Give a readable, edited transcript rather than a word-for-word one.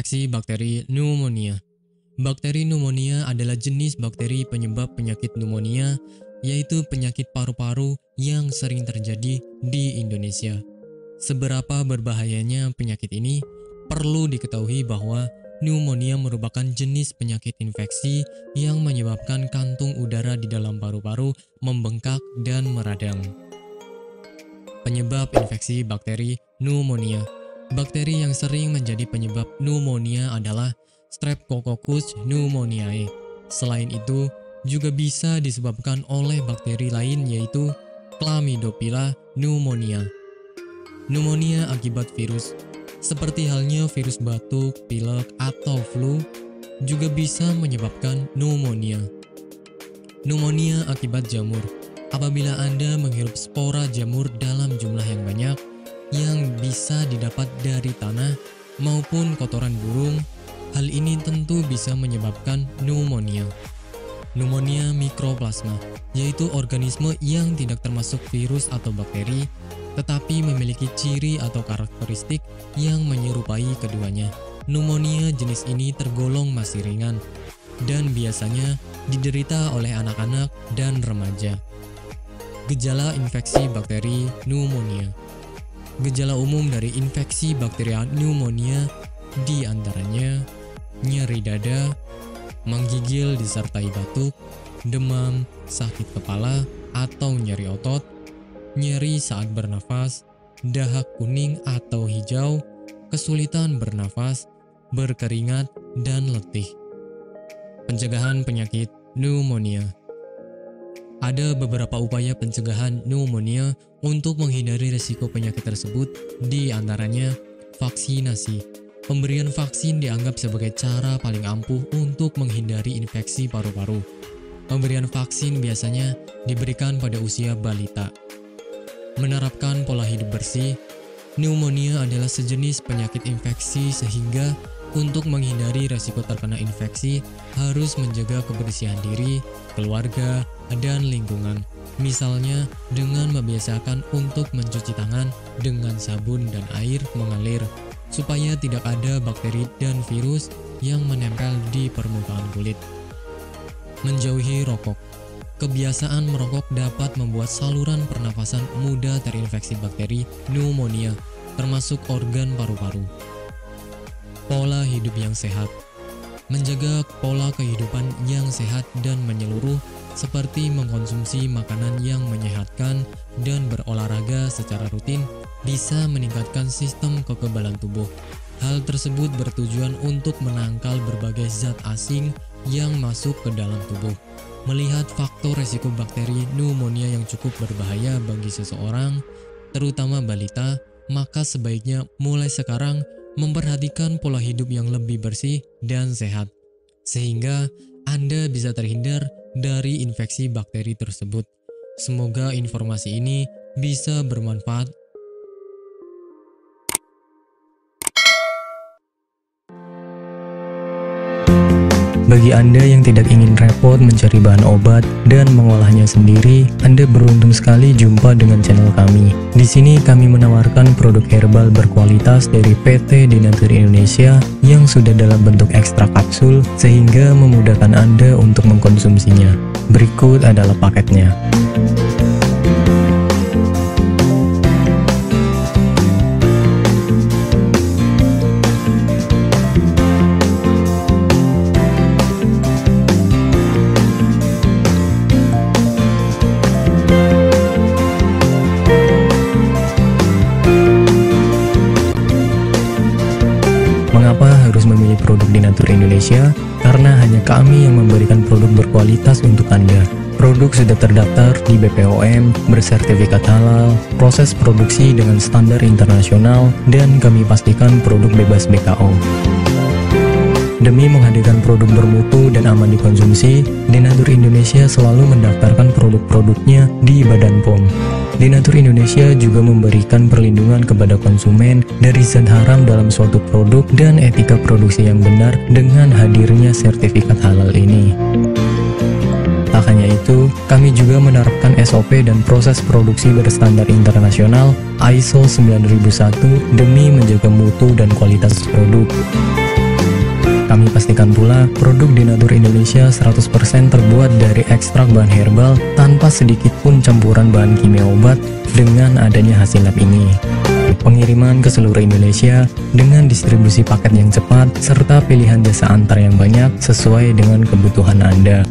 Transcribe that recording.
infeksi bakteri pneumonia. Bakteri pneumonia adalah jenis bakteri penyebab penyakit pneumonia, yaitu penyakit paru-paru yang sering terjadi di Indonesia. Seberapa berbahayanya penyakit ini? Perlu diketahui bahwa pneumonia merupakan jenis penyakit infeksi yang menyebabkan kantung udara di dalam paru-paru membengkak dan meradang. Penyebab infeksi bakteri pneumonia. Bakteri yang sering menjadi penyebab pneumonia adalah Streptococcus pneumoniae. Selain itu, juga bisa disebabkan oleh bakteri lain yaitu Chlamydophila pneumonia. Pneumonia akibat virus, seperti halnya virus batuk, pilek, atau flu, juga bisa menyebabkan pneumonia. Pneumonia akibat jamur. Apabila Anda menghirup spora jamur dalam jumlah yang banyak, yang bisa didapat dari tanah maupun kotoran burung, hal ini tentu bisa menyebabkan pneumonia. Pneumonia mikroplasma, yaitu organisme yang tidak termasuk virus atau bakteri, tetapi memiliki ciri atau karakteristik yang menyerupai keduanya. Pneumonia jenis ini tergolong masih ringan, dan biasanya diderita oleh anak-anak dan remaja. Gejala infeksi bakteri pneumonia. Gejala umum dari infeksi bakteri pneumonia di antaranya nyeri dada, menggigil disertai batuk, demam, sakit kepala atau nyeri otot, nyeri saat bernafas, dahak kuning atau hijau, kesulitan bernafas, berkeringat, dan letih. Pencegahan penyakit pneumonia. Ada beberapa upaya pencegahan pneumonia untuk menghindari risiko penyakit tersebut, di antaranya vaksinasi. Pemberian vaksin dianggap sebagai cara paling ampuh untuk menghindari infeksi paru-paru. Pemberian vaksin biasanya diberikan pada usia balita. Menerapkan pola hidup bersih. Pneumonia adalah sejenis penyakit infeksi sehingga untuk menghindari risiko terkena infeksi harus menjaga kebersihan diri, keluarga, dan lingkungan. Misalnya dengan membiasakan untuk mencuci tangan dengan sabun dan air mengalir, supaya tidak ada bakteri dan virus yang menempel di permukaan kulit. Menjauhi rokok. Kebiasaan merokok dapat membuat saluran pernafasan mudah terinfeksi bakteri pneumonia, termasuk organ paru-paru. Pola hidup yang sehat. Menjaga pola kehidupan yang sehat dan menyeluruh, seperti mengkonsumsi makanan yang menyehatkan dan berolahraga secara rutin, bisa meningkatkan sistem kekebalan tubuh. Hal tersebut bertujuan untuk menangkal berbagai zat asing yang masuk ke dalam tubuh. Melihat faktor risiko bakteri pneumonia yang cukup berbahaya bagi seseorang, terutama balita, maka sebaiknya mulai sekarang memperhatikan pola hidup yang lebih bersih dan sehat, sehingga Anda bisa terhindar dari infeksi bakteri tersebut. Semoga informasi ini bisa bermanfaat. Bagi Anda yang tidak ingin repot mencari bahan obat dan mengolahnya sendiri, Anda beruntung sekali jumpa dengan channel kami. Di sini kami menawarkan produk herbal berkualitas dari PT Denatur Indonesia yang sudah dalam bentuk ekstrak kapsul sehingga memudahkan Anda untuk mengkonsumsinya. Berikut adalah paketnya. Mengapa harus memilih produk Denatur Indonesia? Karena hanya kami yang memberikan produk berkualitas untuk Anda. Produk sudah terdaftar di BPOM, bersertifikat halal, proses produksi dengan standar internasional, dan kami pastikan produk bebas BKO. Demi menghadirkan produk bermutu dan aman dikonsumsi, Denatur Indonesia selalu mendaftarkan produk-produknya di Badan POM. Denatur Indonesia juga memberikan perlindungan kepada konsumen dari zat haram dalam suatu produk dan etika produksi yang benar dengan hadirnya sertifikat halal ini. Tak hanya itu, kami juga menerapkan SOP dan proses produksi berstandar internasional ISO 9001 demi menjaga mutu dan kualitas produk. Kami pastikan pula produk Dinatur Indonesia 100% terbuat dari ekstrak bahan herbal tanpa sedikit pun campuran bahan kimia obat dengan adanya hasil lab ini. Pengiriman ke seluruh Indonesia dengan distribusi paket yang cepat serta pilihan jasa antar yang banyak sesuai dengan kebutuhan Anda.